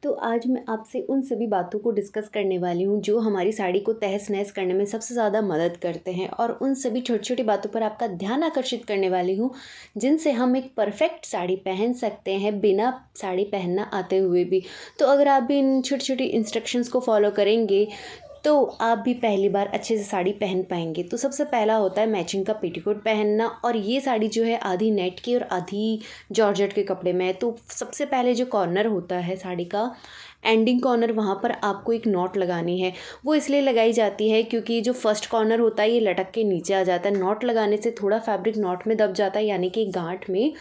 तो आज मैं आपसे उन सभी बातों को डिस्कस करने वाली हूँ जो हमारी साड़ी को तहस-नहस करने में सबसे ज़्यादा मदद करते हैं, और उन सभी छोटी-छोटी बातों पर आपका ध्यान आकर्षित करने वाली हूँ, जिनसे हम एक परफेक्ट साड़ी पहन सकते हैं बिना साड़ी पहनना आते हुए भी। तो अगर आप भी इन छोटी-छोटी इंस्ट्रक्शंस को फॉलो करेंगे, तो आप भी पहली बार अच्छे से साड़ी पहन पाएँगे। तो सबसे पहला होता है मैचिंग का पेटीकोट पहनना, और ये साड़ी जो है आधी नेट की और आधी जॉर्जेट के कपड़े में है। तो सबसे पहले जो कॉर्नर होता है साड़ी का, एंडिंग कॉर्नर, वहाँ पर आपको एक नॉट लगानी है। वो इसलिए लगाई जाती है क्योंकि जो फर्स्ट कॉर्नर होता है ये लटक के नीचे आ जाता है। नॉट लगाने से थोड़ा फैब्रिक नॉट में दब जाता है, यानी कि गाँठ में,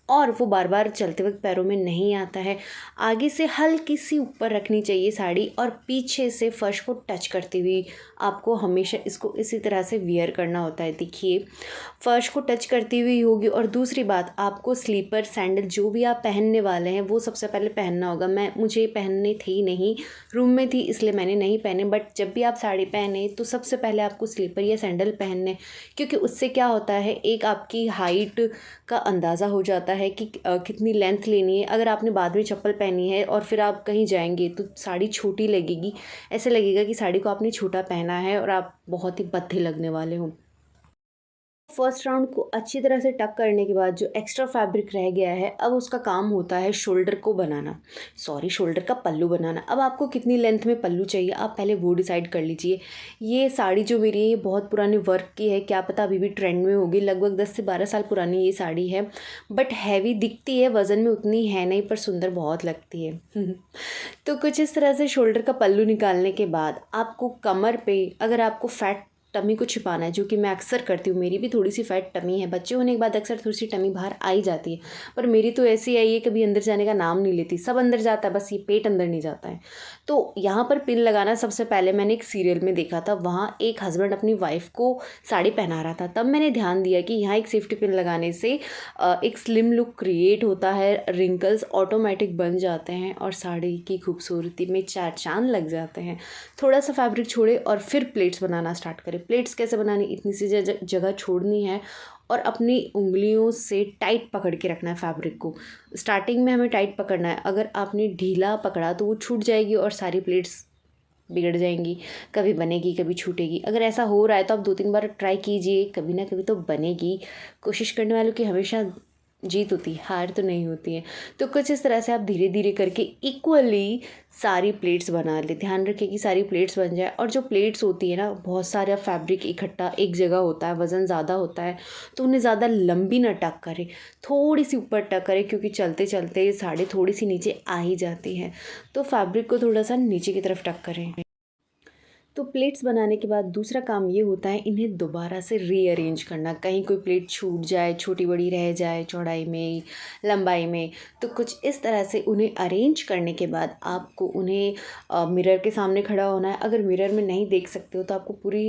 और वो बार बार चलते वक्त पैरों में नहीं आता है। आगे से हल्की सी ऊपर रखनी चाहिए साड़ी, और पीछे से फर्श को टच करती हुई आपको हमेशा इसको इसी तरह से वियर करना होता है। देखिए, फर्श को टच करती हुई होगी। और दूसरी बात, आपको स्लीपर सैंडल जो भी आप पहनने वाले हैं वो सबसे पहले पहनना होगा। मुझे पहनने थी नहीं, रूम में थी इसलिए मैंने नहीं पहने, बट जब भी आप साड़ी पहने तो सबसे पहले आपको स्लीपर या सैंडल पहनने, क्योंकि उससे क्या होता है, एक आपकी हाइट का अंदाज़ा हो जाता है कि कितनी लेंथ लेनी है। अगर आपने बाद में चप्पल पहनी है और फिर आप कहीं जाएंगे तो साड़ी छोटी लगेगी, ऐसे लगेगा कि साड़ी को आपने छोटा पहना है और आप बहुत ही भद्दे लगने वाले हो। फर्स्ट राउंड को अच्छी तरह से टक करने के बाद जो एक्स्ट्रा फैब्रिक रह गया है, अब उसका काम होता है शोल्डर को बनाना, शोल्डर का पल्लू बनाना। अब आपको कितनी लेंथ में पल्लू चाहिए आप पहले वो डिसाइड कर लीजिए। ये साड़ी जो मेरी है ये बहुत पुराने वर्क की है, क्या पता अभी भी ट्रेंड में होगी। लगभग 10 से 12 साल पुरानी ये साड़ी है, बट हैवी दिखती है, वज़न में उतनी है नहीं, पर सुंदर बहुत लगती है। तो कुछ इस तरह से शोल्डर का पल्लू निकालने के बाद आपको कमर पे, अगर आपको फैट टमी को छिपाना है, जो कि मैं अक्सर करती हूँ, मेरी भी थोड़ी सी फैट टमी है, बच्चे होने के बाद अक्सर थोड़ी सी टमी बाहर आ ही जाती है, पर मेरी तो ऐसी आई है कभी अंदर जाने का नाम नहीं लेती, सब अंदर जाता है, बस ये पेट अंदर नहीं जाता है। तो यहाँ पर पिन लगाना सबसे पहले मैंने एक सीरियल में देखा था, वहाँ एक हस्बैंड अपनी वाइफ को साड़ी पहना रहा था, तब मैंने ध्यान दिया कि यहाँ एक सेफ्टी पिन लगाने से एक स्लिम लुक क्रिएट होता है, रिंकल्स ऑटोमेटिक बन जाते हैं और साड़ी की खूबसूरती में चार चांद लग जाते हैं। थोड़ा सा फैब्रिक छोड़े और फिर प्लेट्स बनाना स्टार्ट करें। प्लेट्स कैसे बनानी, इतनी सी जगह छोड़नी है और अपनी उंगलियों से टाइट पकड़ के रखना है फैब्रिक को। स्टार्टिंग में हमें टाइट पकड़ना है, अगर आपने ढीला पकड़ा तो वो छूट जाएगी और सारी प्लेट्स बिगड़ जाएंगी, कभी बनेगी कभी छूटेगी। अगर ऐसा हो रहा है तो आप 2-3 बार ट्राई कीजिए, कभी ना कभी तो बनेगी। कोशिश करने वालों की हमेशा जीत होती है, हार तो नहीं होती है। तो कुछ इस तरह से आप धीरे धीरे करके इक्वली सारी प्लेट्स बना लें। ध्यान रखें कि सारी प्लेट्स बन जाए। और जो प्लेट्स होती है ना, बहुत सारा फैब्रिक इकट्ठा एक जगह होता है, वज़न ज़्यादा होता है, तो उन्हें ज़्यादा लंबी ना टक करें, थोड़ी सी ऊपर टक करें, क्योंकि चलते चलते साड़ी थोड़ी सी नीचे आ ही जाती है। तो फैब्रिक को थोड़ा सा नीचे की तरफ टक करें। तो प्लेट्स बनाने के बाद दूसरा काम ये होता है इन्हें दोबारा से रीअरेंज करना। कहीं कोई प्लेट छूट जाए, छोटी बड़ी रह जाए चौड़ाई में, लंबाई में, तो कुछ इस तरह से उन्हें अरेंज करने के बाद आपको उन्हें मिरर के सामने खड़ा होना है। अगर मिरर में नहीं देख सकते हो तो आपको पूरी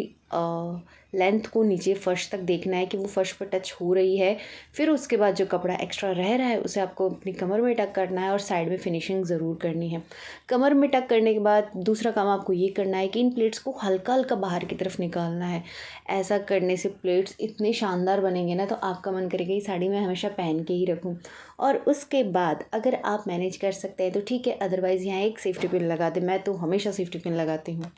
लेंथ को नीचे फ़र्श तक देखना है कि वो फ़र्श पर टच हो रही है। फिर उसके बाद जो कपड़ा एक्स्ट्रा रह रहा है उसे आपको अपनी कमर में टक करना है और साइड में फिनिशिंग ज़रूर करनी है। कमर में टक करने के बाद दूसरा काम आपको ये करना है कि इन प्लेट्स को हल्का हल्का बाहर की तरफ निकालना है। ऐसा करने से प्लेट्स इतने शानदार बनेंगे ना, तो आपका मन करेगा ये साड़ी मैं हमेशा पहन के ही रखूँ। और उसके बाद अगर आप मैनेज कर सकते हैं तो ठीक है, अदरवाइज़ यहाँ एक सेफ्टी पिन लगा दें। मैं तो हमेशा सेफ्टी पिन लगाती हूँ।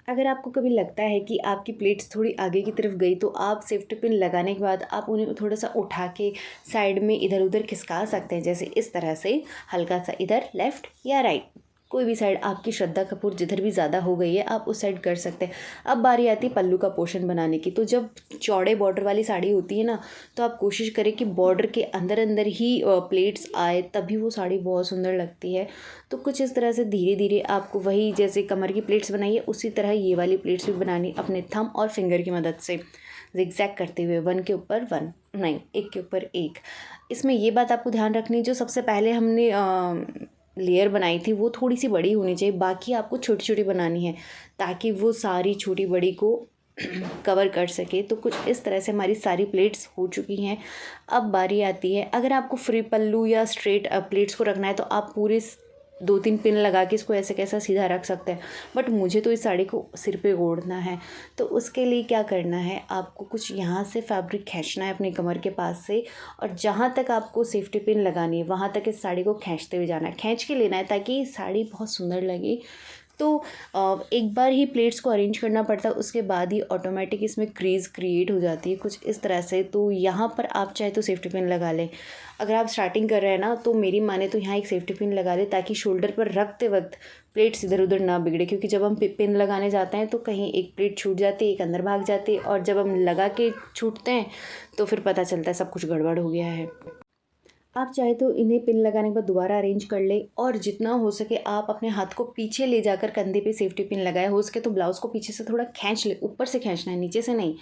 अगर आपको कभी लगता है कि आपकी प्लेट्स थोड़ी आगे की तरफ गई, तो आप सेफ्टी पिन लगाने के बाद आप उन्हें थोड़ा सा उठा के साइड में इधर उधर खिसका सकते हैं, जैसे इस तरह से, हल्का सा इधर लेफ़्ट या राइट, कोई भी साइड। आपकी श्रद्धा कपूर जिधर भी ज़्यादा हो गई है आप उस साइड कर सकते हैं। अब बारी आती है पल्लू का पोर्शन बनाने की। तो जब चौड़े बॉर्डर वाली साड़ी होती है ना, तो आप कोशिश करें कि बॉर्डर के अंदर अंदर ही प्लेट्स आए, तभी वो साड़ी बहुत सुंदर लगती है। तो कुछ इस तरह से धीरे धीरे आपको वही जैसे कमर की प्लेट्स बनाई है उसी तरह ये वाली प्लेट्स भी बनानी, अपने थंब और फिंगर की मदद से ज़िगज़ैग करते हुए, वन के ऊपर वन, नहीं एक के ऊपर एक। इसमें ये बात आपको ध्यान रखनी, जो सबसे पहले हमने लेयर बनाई थी वो थोड़ी सी बड़ी होनी चाहिए, बाकी आपको छोटी छोटी बनानी है ताकि वो सारी छोटी बड़ी को कवर कर सके। तो कुछ इस तरह से हमारी सारी प्लेट्स हो चुकी हैं। अब बारी आती है, अगर आपको फ्री पल्लू या स्ट्रेट प्लेट्स को रखना है तो आप पूरे 2-3 पिन लगा के इसको ऐसे कैसा सीधा रख सकते हैं, बट मुझे तो इस साड़ी को सिर पे ओढ़ना है। तो उसके लिए क्या करना है, आपको कुछ यहाँ से फैब्रिक खींचना है अपनी कमर के पास से, और जहाँ तक आपको सेफ्टी पिन लगानी है वहाँ तक इस साड़ी को खींचते हुए जाना है, खींच के लेना है ताकि साड़ी बहुत सुंदर लगे। तो एक बार ही प्लेट्स को अरेंज करना पड़ता है, उसके बाद ही ऑटोमेटिक इसमें क्रीज क्रिएट हो जाती है कुछ इस तरह से। तो यहाँ पर आप चाहे तो सेफ्टी पिन लगा लें। अगर आप स्टार्टिंग कर रहे हैं ना, तो मेरी माने तो यहाँ एक सेफ्टी पिन लगा लें ताकि शोल्डर पर रखते वक्त प्लेट्स इधर उधर ना बिगड़े, क्योंकि जब हम पिन लगाने जाते हैं तो कहीं एक प्लेट छूट जाती है, एक अंदर भाग जाती है, और जब हम लगा के छूटते हैं तो फिर पता चलता है सब कुछ गड़बड़ हो गया है। आप चाहे तो इन्हें पिन लगाने के बाद दोबारा अरेंज कर ले, और जितना हो सके आप अपने हाथ को पीछे ले जाकर कंधे पे सेफ्टी पिन लगाए। हो सके तो ब्लाउज़ को पीछे से थोड़ा खींच ले, ऊपर से खींचना है, नीचे से नहीं।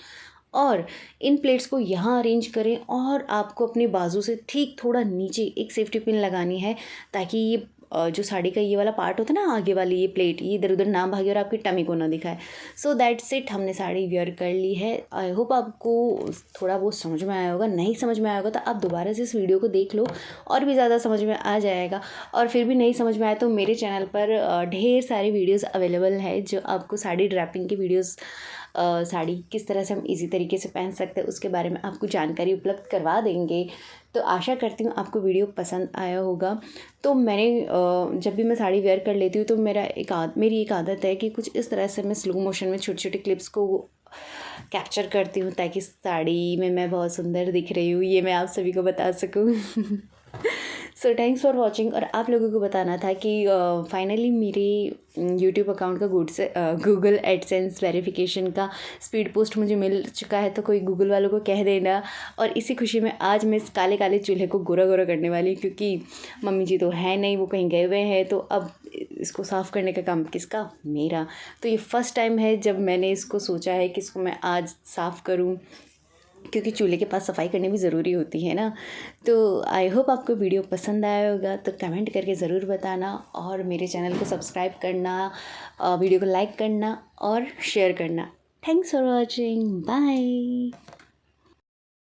और इन प्लेट्स को यहाँ अरेंज करें, और आपको अपनी बाजू से ठीक थोड़ा नीचे एक सेफ्टी पिन लगानी है ताकि ये जो साड़ी का ये वाला पार्ट होता है ना, आगे वाली ये प्लेट, ये इधर उधर ना भागे और आपकी टमी को ना दिखाए। सो दैट्स इट, हमने साड़ी वेयर कर ली है। आई होप आपको थोड़ा बहुत समझ में आया होगा। नहीं समझ में आया होगा तो आप दोबारा से इस वीडियो को देख लो, और भी ज़्यादा समझ में आ जाएगा। और फिर भी नहीं समझ में आया तो मेरे चैनल पर ढेर सारी वीडियोज़ अवेलेबल है जो आपको साड़ी ड्रैपिंग की वीडियोज़, साड़ी किस तरह से हम इजी तरीके से पहन सकते हैं उसके बारे में आपको जानकारी उपलब्ध करवा देंगे। तो आशा करती हूँ आपको वीडियो पसंद आया होगा। तो मैंने जब भी मैं साड़ी वेयर कर लेती हूँ तो मेरी एक आदत है कि कुछ इस तरह से मैं स्लो मोशन में छोटी छोटी क्लिप्स को कैप्चर करती हूँ ताकि साड़ी में मैं बहुत सुंदर दिख रही हूँ ये मैं आप सभी को बता सकूँ। So thanks for watching. और आप लोगों को बताना था कि फाइनली मेरे यूट्यूब अकाउंट का गूगल एडसेंस वेरिफिकेशन का स्पीड पोस्ट मुझे मिल चुका है, तो कोई गूगल वालों को कह देना। और इसी खुशी में आज मैं इस काले काले चूल्हे को गोरा गोरा करने वाली हूँ, क्योंकि मम्मी जी तो है नहीं, वो कहीं गए हुए हैं। तो अब इसको साफ़ करने का काम किसका? मेरा। तो ये फर्स्ट टाइम है जब मैंने इसको सोचा है कि इसको मैं आज साफ़ करूँ, क्योंकि चूल्हे के पास सफाई करनी भी ज़रूरी होती है ना। तो आई होप आपको वीडियो पसंद आया होगा, तो कमेंट करके ज़रूर बताना, और मेरे चैनल को सब्सक्राइब करना, वीडियो को लाइक करना और शेयर करना। Thanks for watching, bye.